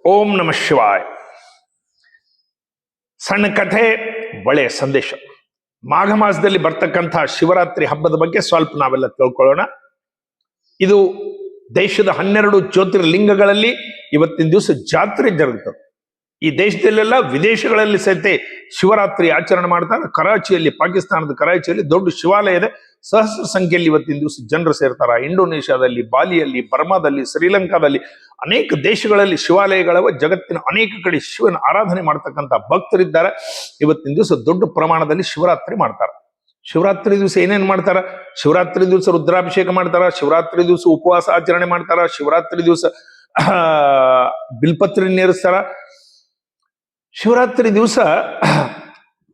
ಓಂ ನಮಃ ಶಿವಾಯ. ಸಣ್ಣ ಕಥೆ, ಒಳ್ಳೆಯ ಸಂದೇಶ. ಮಾಘ ಮಾಸದಲ್ಲಿ ಬರ್ತಕ್ಕಂಥ ಶಿವರಾತ್ರಿ ಹಬ್ಬದ ಬಗ್ಗೆ ಸ್ವಲ್ಪ ನಾವೆಲ್ಲ ತಿಳ್ಕೊಳ್ಳೋಣ. ಇದು ದೇಶದ 12 ಜ್ಯೋತಿರ್ಲಿಂಗಗಳಲ್ಲಿ ಇವತ್ತಿನ ದಿವಸ ಜಾತ್ರೆ ಜರುಗುತ್ತದೆ. ಈ ದೇಶದಲ್ಲೆಲ್ಲ ವಿದೇಶಗಳಲ್ಲಿ ಸಹಿತ ಶಿವರಾತ್ರಿ ಆಚರಣೆ ಮಾಡ್ತಾರೆ. ಕರಾಚಿಯಲ್ಲಿ, ಪಾಕಿಸ್ತಾನದ ಕರಾಚಿಯಲ್ಲಿ ದೊಡ್ಡ ಶಿವಾಲಯ ಇದೆ. ಸಹಸ್ರ ಸಂಖ್ಯೆಯಲ್ಲಿ ಇವತ್ತಿನ ದಿವಸ ಜನರು ಸೇರ್ತಾರ. ಇಂಡೋನೇಷ್ಯಾದಲ್ಲಿ, ಬಾಲಿಯಲ್ಲಿ, ಬರ್ಮಾದಲ್ಲಿ, ಶ್ರೀಲಂಕಾದಲ್ಲಿ ಅನೇಕ ದೇಶಗಳಲ್ಲಿ ಶಿವಾಲಯಗಳವ. ಜಗತ್ತಿನ ಅನೇಕ ಕಡೆ ಶಿವನ ಆರಾಧನೆ ಮಾಡ್ತಕ್ಕಂಥ ಭಕ್ತರಿದ್ದಾರೆ. ಇವತ್ತಿನ ದಿವಸ ದೊಡ್ಡ ಪ್ರಮಾಣದಲ್ಲಿ ಶಿವರಾತ್ರಿ ಮಾಡ್ತಾರೆ. ಶಿವರಾತ್ರಿ ದಿವಸ ಏನೇನ್ ಮಾಡ್ತಾರ? ಶಿವರಾತ್ರಿ ದಿವಸ ರುದ್ರಾಭಿಷೇಕ ಮಾಡ್ತಾರ. ಶಿವರಾತ್ರಿ ದಿವಸ ಉಪವಾಸ ಆಚರಣೆ ಮಾಡ್ತಾರ. ಶಿವರಾತ್ರಿ ದಿವಸ ಬಿಲ್ಪತ್ರಿ ನೇರಿಸ್ತಾರ. ಶಿವರಾತ್ರಿ ದಿವಸ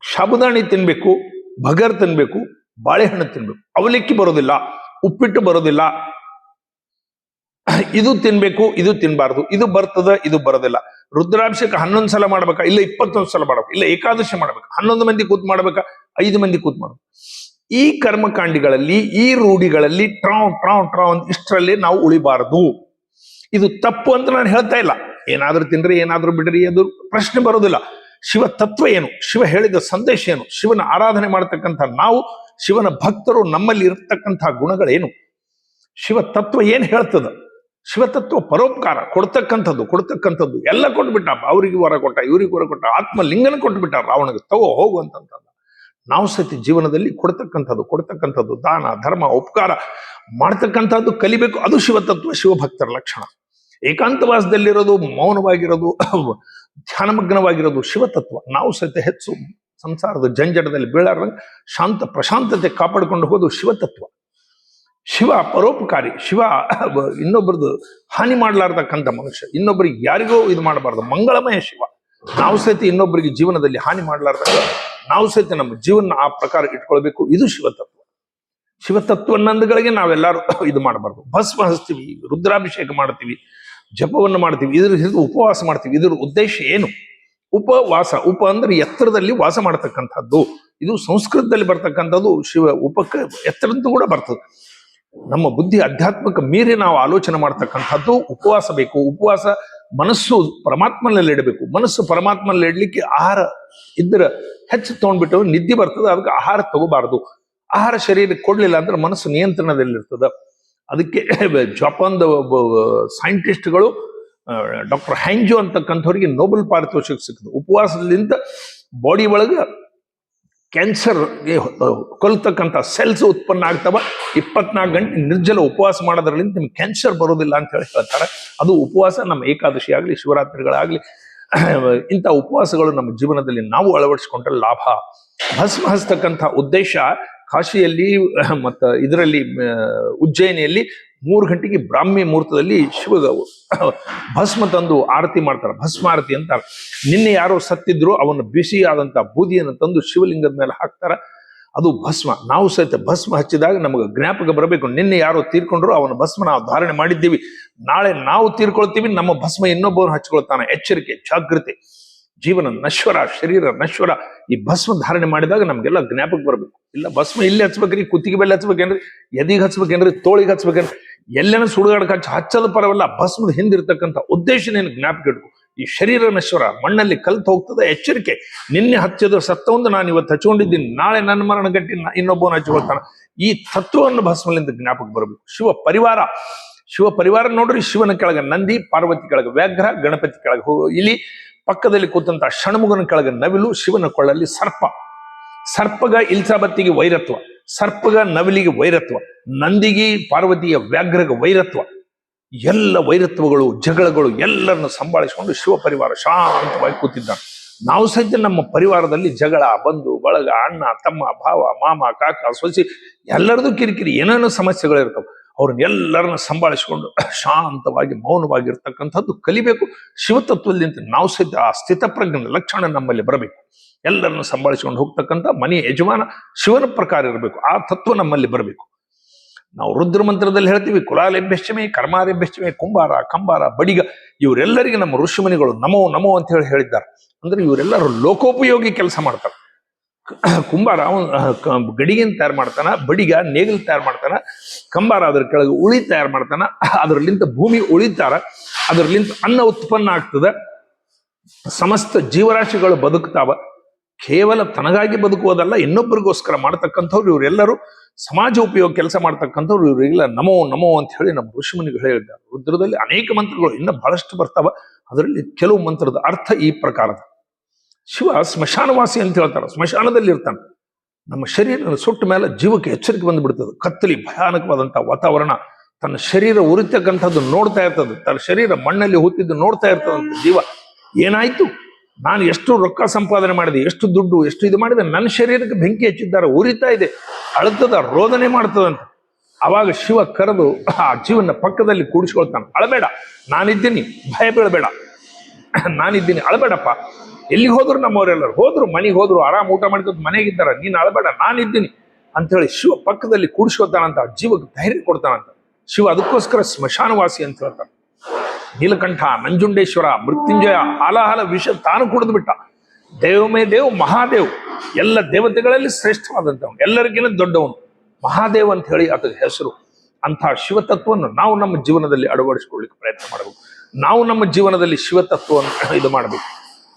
ಸಾಬುದಾಣಿ ತಿನ್ಬೇಕು, ಬಗರ್ ತಿನ್ಬೇಕು, ಬಾಳೆಹಣ್ಣು ತಿನ್ಬೇಕು. ಅವಲಕ್ಕಿ ಬರೋದಿಲ್ಲ, ಉಪ್ಪಿಟ್ಟು ಬರೋದಿಲ್ಲ. ಇದು ತಿನ್ಬೇಕು, ಇದು ತಿನ್ಬಾರ್ದು. ಇದು ಬರ್ತದ, ಇದು ಬರೋದಿಲ್ಲ. ರುದ್ರಾಭಿಷೇಕ 11 ಸಲ ಮಾಡ್ಬೇಕಾ? ಇಲ್ಲ 21 ಸಲ ಮಾಡ್ಬೇಕು. ಇಲ್ಲ ಏಕಾದಶಿ ಮಾಡ್ಬೇಕಾ? 11 ಮಂದಿ ಕೂತ್ ಮಾಡ್ಬೇಕಾ? 5 ಮಂದಿ ಕೂತ್ ಮಾಡ್ಬೇಕು. ಈ ಕರ್ಮಕಾಂಡಿಗಳಲ್ಲಿ, ಈ ರೂಢಿಗಳಲ್ಲಿ ಟ್ರಾವ್ ಇಷ್ಟರಲ್ಲಿ ನಾವು ಉಳಿಬಾರದು. ಇದು ತಪ್ಪು ಅಂತ ನಾನು ಹೇಳ್ತಾ ಇಲ್ಲ. ಏನಾದ್ರೂ ತಿನ್ರಿ, ಏನಾದ್ರೂ ಬಿಡ್ರಿ, ಅದು ಪ್ರಶ್ನೆ ಬರೋದಿಲ್ಲ. ಶಿವ ತತ್ವ ಏನು, ಶಿವ ಹೇಳಿದ ಸಂದೇಶ ಏನು, ಶಿವನ ಆರಾಧನೆ ಮಾಡತಕ್ಕಂಥ ನಾವು, ಶಿವನ ಭಕ್ತರು, ನಮ್ಮಲ್ಲಿ ಇರತಕ್ಕಂಥ ಗುಣಗಳೇನು, ಶಿವ ತತ್ವ ಏನ್ ಹೇಳ್ತದ? ಶಿವತತ್ವ ಪರೋಪಕಾರ, ಕೊಡ್ತಕ್ಕಂಥದ್ದು ಎಲ್ಲ ಕೊಟ್ಬಿಟ್ಟ. ಅವ್ರಿಗೆ ವರ ಕೊಟ್ಟ, ಇವ್ರಿಗೆ ವರ ಕೊಟ್ಟ, ಆತ್ಮಲಿಂಗನ ಕೊಟ್ಬಿಟ್ಟ ರಾವಣಗೆ. ತಗೋ ಹೋಗು ಅಂತಂದ. ನಾವು ಸತಿ ಜೀವನದಲ್ಲಿ ಕೊಡ್ತಕ್ಕಂಥದ್ದು ದಾನ, ಧರ್ಮ, ಉಪಕಾರ ಮಾಡ್ತಕ್ಕಂಥದ್ದು ಕಲಿಬೇಕು. ಅದು ಶಿವತತ್ವ, ಶಿವಭಕ್ತರ ಲಕ್ಷಣ. ಏಕಾಂತವಾಸದಲ್ಲಿರೋದು, ಮೌನವಾಗಿರೋದು, ಧ್ಯಾನಮಗ್ನವಾಗಿರೋದು ಶಿವತತ್ವ. ನಾವು ಸಹಿತ ಹೆಚ್ಚು ಸಂಸಾರದ ಜಂಜಟದಲ್ಲಿ ಬೀಳಾರ್ದಂಗೆ ಶಾಂತ ಪ್ರಶಾಂತತೆ ಕಾಪಾಡಿಕೊಂಡು ಹೋಗೋದು ಶಿವತತ್ವ. ಶಿವ ಪರೋಪಕಾರಿ. ಶಿವ ಇನ್ನೊಬ್ಬರದು ಹಾನಿ ಮಾಡಲಾರ್ದಕ್ಕಂಥ ಮನುಷ್ಯ. ಇನ್ನೊಬ್ಬರಿಗೆ ಯಾರಿಗೂ ಇದು ಮಾಡಬಾರ್ದು. ಮಂಗಳಮಯ ಶಿವ. ನಾವು ಸಹಿತ ಇನ್ನೊಬ್ಬರಿಗೆ ಜೀವನದಲ್ಲಿ ಹಾನಿ ಮಾಡಲಾರ್ದಾಗ ನಾವು ಸಹಿತ ನಮ್ಮ ಜೀವನ ಆ ಪ್ರಕಾರ ಇಟ್ಕೊಳ್ಬೇಕು. ಇದು ಶಿವತತ್ವ. ಶಿವತತ್ವನಂದಗಳಿಗೆ ನಾವೆಲ್ಲರೂ ಇದು ಮಾಡಬಾರ್ದು. ಭಸ್ಮ ಹಚ್ತೀವಿ, ರುದ್ರಾಭಿಷೇಕ ಮಾಡ್ತೀವಿ, ಜಪವನ್ನು ಮಾಡ್ತೀವಿ, ಇದ್ರ ಹಿಡಿದು ಉಪವಾಸ ಮಾಡ್ತೀವಿ. ಇದ್ರ ಉದ್ದೇಶ ಏನು? ಉಪವಾಸ. ಉಪ ಅಂದ್ರೆ ಎತ್ತರದಲ್ಲಿ ವಾಸ ಮಾಡ್ತಕ್ಕಂಥದ್ದು. ಇದು ಸಂಸ್ಕೃತದಲ್ಲಿ ಬರ್ತಕ್ಕಂಥದ್ದು. ಶಿವ ಉಪಕ್ಕೆ ಎತ್ತರಂತೂ ಕೂಡ ಬರ್ತದೆ. ನಮ್ಮ ಬುದ್ಧಿ ಅಧ್ಯಾತ್ಮಕ ಮೀರಿ ನಾವು ಆಲೋಚನೆ ಮಾಡ್ತಕ್ಕಂಥದ್ದು ಉಪವಾಸ ಬೇಕು. ಉಪವಾಸ ಮನಸ್ಸು ಪರಮಾತ್ಮನಲ್ಲಿ ಇಡಬೇಕು. ಮನಸ್ಸು ಪರಮಾತ್ಮನಲ್ಲಿ ಇಡ್ಲಿಕ್ಕೆ ಆಹಾರ ಇದ್ರ ಹೆಚ್ಚು ತಗೊಂಡ್ಬಿಟ್ಟು ನಿದ್ದೆ ಬರ್ತದೆ. ಅದಕ್ಕೆ ಆಹಾರ ತಗೋಬಾರ್ದು. ಆಹಾರ ಶರೀರಕ್ಕೆ ಕೊಡ್ಲಿಲ್ಲ ಅಂದ್ರೆ ಮನಸ್ಸು ನಿಯಂತ್ರಣದಲ್ಲಿರ್ತದ. ಅದಕ್ಕೆ ಜಪಾನ್ದ ಸೈಂಟಿಸ್ಟ್ಗಳು ಡಾಕ್ಟರ್ ಹ್ಯಾಂಜೋ ಅಂತಕ್ಕಂಥವ್ರಿಗೆ ನೊಬೆಲ್ ಪಾರಿತೋಷಿಕ ಸಿಕ್ಕಿದೆ. ಉಪವಾಸದಿಂದ ಬಾಡಿ ಒಳಗ ಕ್ಯಾನ್ಸರ್ಗೆ ಕೊಲ್ತಕ್ಕಂಥ ಸೆಲ್ಸ್ ಉತ್ಪನ್ನ ಆಗ್ತಾವ. 24 ಗಂಟೆ ನಿರ್ಜಲ ಉಪವಾಸ ಮಾಡೋದ್ರಲ್ಲಿಂದ ನಿಮ್ಗೆ ಕ್ಯಾನ್ಸರ್ ಬರೋದಿಲ್ಲ ಅಂತ ಹೇಳಿ ಹೇಳ್ತಾರೆ. ಅದು ಉಪವಾಸ. ನಮ್ಮ ಏಕಾದಶಿ ಆಗಲಿ, ಶಿವರಾತ್ರಿಗಳಾಗಲಿ, ಇಂಥ ಉಪವಾಸಗಳು ನಮ್ಮ ಜೀವನದಲ್ಲಿ ನಾವು ಅಳವಡಿಸಿಕೊಂಡ್ರೆ ಲಾಭ. ಭಸ್ಮ ಹಚ್ತಕ್ಕಂಥ ಉದ್ದೇಶ ಕಾಶಿಯಲ್ಲಿ ಮತ್ತು ಇದರಲ್ಲಿ ಉಜ್ಜಯಿನಿಯಲ್ಲಿ 3 ಗಂಟೆಗೆ ಬ್ರಾಹ್ಮಿ ಮುಹೂರ್ತದಲ್ಲಿ ಶಿವಗ ಭಸ್ಮ ತಂದು ಆರತಿ ಮಾಡ್ತಾರೆ. ಭಸ್ಮ ಆರತಿ ಅಂತಾರೆ. ನಿನ್ನೆ ಯಾರೋ ಸತ್ತಿದ್ರು ಅವನ್ನ ಬಿಸಿಯಾದಂಥ ಬೂದಿಯನ್ನು ತಂದು ಶಿವಲಿಂಗದ ಮೇಲೆ ಹಾಕ್ತಾರ. ಅದು ಭಸ್ಮ. ನಾವು ಸಹಿತ ಭಸ್ಮ ಹಚ್ಚಿದಾಗ ನಮಗೆ ಜ್ಞಾಪಕ ಬರಬೇಕು, ನಿನ್ನೆ ಯಾರೋ ತೀರ್ಕೊಂಡ್ರು ಅವನ ಭಸ್ಮ ನಾವು ಧಾರಣೆ ಮಾಡಿದ್ದೀವಿ. ನಾಳೆ ನಾವು ತೀರ್ಕೊಳ್ತೀವಿ, ನಮ್ಮ ಭಸ್ಮ ಇನ್ನೊಬ್ಬರು ಹಚ್ಕೊಳ್ತಾನೆ. ಎಚ್ಚರಿಕೆ, ಜಾಗೃತಿ. ಜೀವನ ನಶ್ವರ, ಶರೀರ ನಶ್ವರ. ಈ ಭಸ್ಮ ಧಾರಣೆ ಮಾಡಿದಾಗ ನಮ್ಗೆಲ್ಲ ಜ್ಞಾಪಕ ಬರಬೇಕು. ಇಲ್ಲ ಭಸ್ಮ ಇಲ್ಲಿ ಹಚ್ಬೇಕ್ರಿ, ಕುತ್ತಿಗೆ ಬೆಲೆ ಹಚ್ಬೇಕೇನ್ರಿ, ಎದಿಗೆ ಹಚ್ಬೇಕೇನ್ರಿ, ತೋಳಿಗೆ ಹಚ್ಬೇಕೇನ್ರಿ, ಎಲ್ಲೇನ ಸುಡುಗಾಡಕ್ಕೆ ಹಚ್ಚೋದು ಪರವಲ್ಲ. ಭಸ್ಮದ ಹಿಂದಿರ್ತಕ್ಕಂಥ ಉದ್ದೇಶ ನೀನು ಜ್ಞಾಪಕ ಇಡ್ಕು. ಈ ಶರೀರ ನಶ್ವರ, ಮಣ್ಣಲ್ಲಿ ಕಲ್ತು ಹೋಗ್ತದೆ. ಎಚ್ಚರಿಕೆ. ನಿನ್ನೆ ಹಚ್ಚೋದು ಸತ್ತೊಂದು ನಾನು ಇವತ್ತು ಹಚ್ಕೊಂಡಿದ್ದೀನಿ, ನಾಳೆ ನನ್ನ ಮರಣ ಗಟ್ಟಿ ಇನ್ನೊಬ್ಬನ ಹಚ್ಕೊಳ್ತಾನ. ಈ ತತ್ವವನ್ನು ಭಸ್ಮಲಿಂದ ಜ್ಞಾಪಕ ಬರಬೇಕು. ಶಿವ ಪರಿವಾರ ನೋಡ್ರಿ. ಶಿವನ ಕೆಳಗೆ ನಂದಿ, ಪಾರ್ವತಿ ಕೆಳಗೆ ವ್ಯಾಘ್ರ, ಗಣಪತಿ ಕೆಳಗೆ ಇಲಿ, ಪಕ್ಕದಲ್ಲಿ ಕೂತಂತ ಷಣ್ಮುಗನ ಕೆಳಗೆ ನವಿಲು, ಶಿವನ ಕೊಳ್ಳಲ್ಲಿ ಸರ್ಪಗ ಇಲ್ಸಾಬತ್ತಿಗೆ ವೈರತ್ವ, ಸರ್ಪಗ ನವಿಲಿಗೆ ವೈರತ್ವ, ನಂದಿಗೆ ಪಾರ್ವತಿಯ ವ್ಯಾಘ್ರಗೆ ವೈರತ್ವ. ಎಲ್ಲ ವೈರತ್ವಗಳು, ಜಗಳಗಳು ಎಲ್ಲರನ್ನು ಸಂಭಾಳಿಸಿಕೊಂಡು ಶಿವ ಪರಿವಾರ ಶಾಂತವಾಗಿ ಕೂತಿದ್ದಾನೆ. ನಾವು ಸಹಿತ ನಮ್ಮ ಪರಿವಾರದಲ್ಲಿ ಜಗಳ, ಬಂಧು ಬಳಗ, ಅಣ್ಣ ತಮ್ಮ, ಭಾವ, ಮಾಮ, ಕಾಕ, ಸೊಸಿ ಎಲ್ಲರದು ಕಿರಿಕಿರಿ, ಏನೇನೋ ಸಮಸ್ಯೆಗಳಿರ್ತವೆ. ಅವ್ರನ್ನೆಲ್ಲರನ್ನ ಸಂಭಾಳಿಸಿಕೊಂಡು ಶಾಂತವಾಗಿ ಮೌನವಾಗಿರ್ತಕ್ಕಂಥದ್ದು ಕಲಿಬೇಕು. ಶಿವತತ್ವದಿಂದ ನಾವು ಸಹಿತ ಆ ಸ್ಥಿತಪ್ರಜ್ಞನ ಲಕ್ಷಣ ನಮ್ಮಲ್ಲಿ ಬರಬೇಕು. ಎಲ್ಲರನ್ನು ಸಂಭಾಳಿಸಿಕೊಂಡು ಹೋಗ್ತಕ್ಕಂಥ ಮನೆಯ ಯಜಮಾನ ಶಿವನ ಪ್ರಕಾರ ಇರಬೇಕು. ಆ ತತ್ವ ನಮ್ಮಲ್ಲಿ ಬರಬೇಕು. ನಾವು ರುದ್ರ ಮಂತ್ರದಲ್ಲಿ ಹೇಳ್ತೀವಿ, ಕುಲಾಲೆಬ್ಬೆಶ್ಚಮೆ, ಕರ್ಮಾರೆಬ್ಬೆಶ್ಚಮೆ, ಕುಂಬಾರ, ಕಂಬಾರ, ಬಡಿಗ, ಇವರೆಲ್ಲರಿಗೆ ನಮ್ಮ ಋಷಿಮುನಿಗಳು ನಮೋ ಅಂತ ಹೇಳಿದ್ದಾರೆ. ಅಂದ್ರೆ ಇವರೆಲ್ಲರೂ ಲೋಕೋಪಯೋಗಿ ಕೆಲಸ ಮಾಡ್ತಾರೆ. ಕುಂಬಾರ ಗಡಿಗೆನ ತಯಾರು ಮಾಡ್ತಾನ, ಬಡಿಗ ನೇಗಿಲ್ ತಯಾರು ಮಾಡ್ತಾನ, ಕಂಬಾರ ಅದ್ರ ಕೆಳಗೆ ಉಳಿ ತಯಾರು ಮಾಡ್ತಾನ, ಅದರಲ್ಲಿಂದ ಭೂಮಿ ಉಳಿತಾರ. ಅದರಲ್ಲಿಂದ ಅನ್ನ ಉತ್ಪನ್ನ ಆಗ್ತದೆ, ಸಮಸ್ತ ಜೀವರಾಶಿಗಳು ಬದುಕ್ತಾವ. ಕೇವಲ ತನಗಾಗಿ ಬದುಕುವುದಲ್ಲ, ಇನ್ನೊಬ್ಬರಿಗೋಸ್ಕರ ಮಾಡ್ತಕ್ಕಂಥವ್ರು ಇವರೆಲ್ಲರೂ, ಸಮಾಜ ಉಪಯೋಗ ಕೆಲಸ ಮಾಡ್ತಕ್ಕಂಥವ್ರು ಇವರಿಗೆಲ್ಲ ನಮೋ ನಮೋ ಅಂತ ಹೇಳಿ ನಮ್ಮ ಋಷಿಮುನಿಗಳು ಹೇಳಿದ್ದಾರೆ. ರುದ್ರದಲ್ಲಿ ಅನೇಕ ಮಂತ್ರಗಳು ಇನ್ನೂ ಬಹಳಷ್ಟು ಬರ್ತಾವ. ಅದರಲ್ಲಿ ಕೆಲವು ಮಂತ್ರದ ಅರ್ಥ ಈ ಪ್ರಕಾರದ. ಶಿವ ಸ್ಮಶಾನವಾಸಿ ಅಂತ ಹೇಳ್ತಾರೆ, ಸ್ಮಶಾನದಲ್ಲಿ ಇರ್ತಾನೆ. ನಮ್ಮ ಶರೀರ ಸುಟ್ಟ ಮೇಲೆ ಜೀವಕ್ಕೆ ಎಚ್ಚರಿಕೆ ಬಂದ್ಬಿಡ್ತದೆ. ಕತ್ತಲಿ ಭಯಾನಕವಾದಂಥ ವಾತಾವರಣ, ತನ್ನ ಶರೀರ ಉರಿತಕ್ಕಂಥದ್ದು ನೋಡ್ತಾ ಇರ್ತದೆ, ತನ್ನ ಶರೀರ ಮಣ್ಣಲ್ಲಿ ಹೂತಿದ್ದು ನೋಡ್ತಾ ಇರ್ತದಂತ ಜೀವ. ಏನಾಯ್ತು, ನಾನು ಎಷ್ಟು ರೊಕ್ಕ ಸಂಪಾದನೆ ಮಾಡಿದೆ, ಎಷ್ಟು ದುಡ್ಡು, ಎಷ್ಟು ಇದು ಮಾಡಿದೆ, ನನ್ನ ಶರೀರಕ್ಕೆ ಬೆಂಕಿ ಹಚ್ಚಿದ್ದಾರೆ, ಉರಿತಾ ಇದೆ, ಅಳ್ತದ, ರೋದನೆ ಮಾಡ್ತದಂತ. ಅವಾಗ ಶಿವ ಕರೆದು ಆ ಜೀವನ ಪಕ್ಕದಲ್ಲಿ ಕೂಡಿಸ್ಕೊಳ್ತಾನೆ. ಅಳಬೇಡ, ನಾನಿದ್ದೀನಿ, ಭಯ ಬೀಳಬೇಡ, ನಾನಿದ್ದೀನಿ, ಅಳಬೇಡಪ್ಪ. ಎಲ್ಲಿಗೆ ಹೋದ್ರು ನಮ್ಮವರೆಲ್ಲರೂ ಹೋದ್ರು, ಮನೆಗೆ ಹೋದ್ರು, ಆರಾಮ್ ಊಟ ಮಾಡ್ಕೊತ ಮನೆಗಿದ್ದಾರ, ನೀನು ಅಳಬೇಡ, ನಾನಿದ್ದೀನಿ ಅಂಥೇಳಿ ಶಿವ ಪಕ್ಕದಲ್ಲಿ ಕೂಡಿಸ್ಕೊತಾನಂತ, ಜೀವಕ್ಕೆ ಧೈರ್ಯ ಕೊಡ್ತಾನಂತ. ಶಿವ ಅದಕ್ಕೋಸ್ಕರ ಸ್ಮಶಾನವಾಸಿ ಅಂತ ಹೇಳ್ತಾನೆ. ನೀಲಕಂಠ, ನಂಜುಂಡೇಶ್ವರ, ಮೃತ್ಯುಂಜಯ, ಹಾಲಾಹಲ ವಿಷ ತಾನು ಕುಡಿದು ಬಿಟ್ಟ. ದೇವಮೇ ದೇವ್ ಮಹಾದೇವ್, ಎಲ್ಲ ದೇವತೆಗಳಲ್ಲಿ ಶ್ರೇಷ್ಠವಾದಂಥವನು, ಎಲ್ಲರಿಗಿನ ದೊಡ್ಡವನು ಮಹಾದೇವ್ ಅಂತ ಹೇಳಿ ಆತನ ಹೆಸರು. ಅಂತಹ ಶಿವತತ್ವವನ್ನು ನಾವು ನಮ್ಮ ಜೀವನದಲ್ಲಿ ಅಳವಡಿಸಿಕೊಳ್ಳಿಕ್ಕೆ ಪ್ರಯತ್ನ ಮಾಡಬೇಕು. ನಾವು ನಮ್ಮ ಜೀವನದಲ್ಲಿ ಶಿವತತ್ವವನ್ನು ಇದು ಮಾಡಬೇಕು.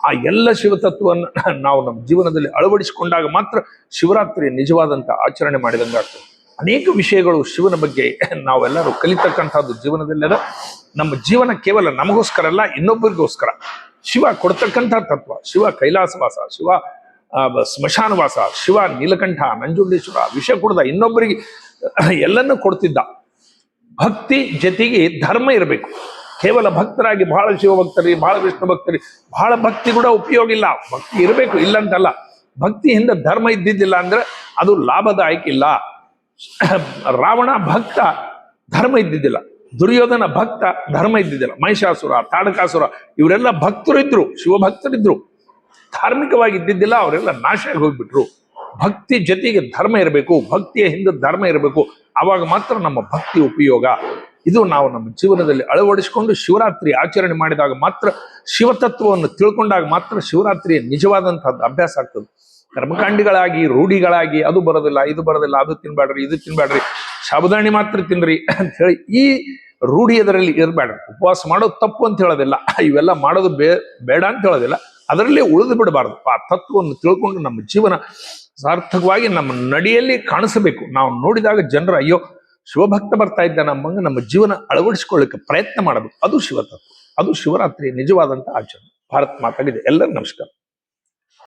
ಆ ಎಲ್ಲ ಶಿವತತ್ವವನ್ನು ನಾವು ನಮ್ಮ ಜೀವನದಲ್ಲಿ ಅಳವಡಿಸಿಕೊಂಡಾಗ ಮಾತ್ರ ಶಿವರಾತ್ರಿಯ ನಿಜವಾದಂಥ ಆಚರಣೆ ಮಾಡಿದಂಗಾಗ್ತದೆ. ಅನೇಕ ವಿಷಯಗಳು ಶಿವನ ಬಗ್ಗೆ ನಾವೆಲ್ಲರೂ ಕಲಿತಕ್ಕಂಥದ್ದು ಜೀವನದಲ್ಲಿ ಅದ. ನಮ್ಮ ಜೀವನ ಕೇವಲ ನಮಗೋಸ್ಕರ ಅಲ್ಲ, ಇನ್ನೊಬ್ಬರಿಗೋಸ್ಕರ. ಶಿವ ಕೊಡ್ತಕ್ಕಂಥ ತತ್ವ, ಶಿವ ಕೈಲಾಸವಾಸ, ಶಿವ ಸ್ಮಶಾನವಾಸ, ಶಿವ ನೀಲಕಂಠ, ನಂಜುಂಡೇಶ್ವರ, ವಿಷ ಕುಡ್ದ, ಇನ್ನೊಬ್ಬರಿಗೆ ಎಲ್ಲನೂ ಕೊಡ್ತಿದ್ದ. ಭಕ್ತಿ ಜೊತೆಗೆ ಧರ್ಮ ಇರಬೇಕು. ಕೇವಲ ಭಕ್ತರಾಗಿ ಬಹಳ ಶಿವಭಕ್ತರಿ, ಬಹಳ ವಿಷ್ಣು ಭಕ್ತರಿ, ಬಹಳ ಭಕ್ತಿ ಕೂಡ ಉಪಯೋಗ ಇಲ್ಲ. ಭಕ್ತಿ ಇರಬೇಕು, ಇಲ್ಲಂತಲ್ಲ. ಭಕ್ತಿಯಿಂದ ಧರ್ಮ ಇದ್ದಿದ್ದಿಲ್ಲ ಅಂದ್ರೆ ಅದು ಲಾಭದಾಯಕ ಇಲ್ಲ. ರಾವಣ ಭಕ್ತ, ಧರ್ಮ ಇದ್ದಿದ್ದಿಲ್ಲ. ದುರ್ಯೋಧನ ಭಕ್ತ, ಧರ್ಮ ಇದ್ದಿದ್ದಿಲ್ಲ. ಮಹಿಷಾಸುರ, ತಾಡಕಾಸುರ ಇವರೆಲ್ಲ ಭಕ್ತರಿದ್ರು, ಶಿವಭಕ್ತರಿದ್ರು, ಧಾರ್ಮಿಕವಾಗಿ ಇದ್ದಿದ್ದಿಲ್ಲ. ಅವರೆಲ್ಲ ನಾಶ ಆಗಿ ಹೋಗ್ಬಿಟ್ರು. ಭಕ್ತಿ ಜೊತೆಗೆ ಧರ್ಮ ಇರಬೇಕು, ಭಕ್ತಿಯ ಹಿಂದೆ ಧರ್ಮ ಇರಬೇಕು. ಆವಾಗ ಮಾತ್ರ ನಮ್ಮ ಭಕ್ತಿ ಉಪಯೋಗ. ಇದು ನಾವು ನಮ್ಮ ಜೀವನದಲ್ಲಿ ಅಳವಡಿಸಿಕೊಂಡು ಶಿವರಾತ್ರಿ ಆಚರಣೆ ಮಾಡಿದಾಗ ಮಾತ್ರ, ಶಿವತತ್ವವನ್ನು ತಿಳ್ಕೊಂಡಾಗ ಮಾತ್ರ ಶಿವರಾತ್ರಿಯ ನಿಜವಾದಂತಹದ್ದು ಅಭ್ಯಾಸ ಆಗ್ತದೆ. ಕರ್ಮಕಾಂಡಿಗಳಾಗಿ, ರೂಢಿಗಳಾಗಿ, ಅದು ಬರೋದಿಲ್ಲ, ಇದು ಬರೋದಿಲ್ಲ, ಅದು ತಿನ್ಬೇಡ್ರಿ, ಇದು ತಿನ್ಬೇಡ್ರಿ, ಸಾಬುದಾಣಿ ಮಾತ್ರ ತಿನ್ರಿ ಅಂತ ಹೇಳಿ ಈ ರೂಢಿ ಅದರಲ್ಲಿ ಇರಬೇಡ್ರಿ. ಉಪವಾಸ ಮಾಡೋದು ತಪ್ಪು ಅಂತ ಹೇಳೋದಿಲ್ಲ, ಇವೆಲ್ಲ ಮಾಡೋದು ಬೇಡ ಅಂತ ಹೇಳೋದಿಲ್ಲ. ಅದರಲ್ಲಿ ಉಳಿದು ಬಿಡಬಾರ್ದು. ಆ ತತ್ವವನ್ನು ತಿಳ್ಕೊಂಡು ನಮ್ಮ ಜೀವನ ಸಾರ್ಥಕವಾಗಿ ನಮ್ಮ ನಡಿಯಲ್ಲಿ ಕಾಣಿಸಬೇಕು. ನಾವು ನೋಡಿದಾಗ ಜನರು ಅಯ್ಯೋ ಶಿವಭಕ್ತ ಬರ್ತಾ ಇದ್ದ ನಮ್ಮಂಗೆ ನಮ್ಮ ಜೀವನ ಅಳವಡಿಸಿಕೊಳ್ಳಿಕ್ಕೆ ಪ್ರಯತ್ನ ಮಾಡಬೇಕು. ಅದು ಶಿವತತ್ವ, ಅದು ಶಿವರಾತ್ರಿಯ ನಿಜವಾದಂಥ ಆಚರಣೆ. ಭಾರತ್ ಮಾತಾಗಿದೆ. ಎಲ್ಲರೂ ನಮಸ್ಕಾರ.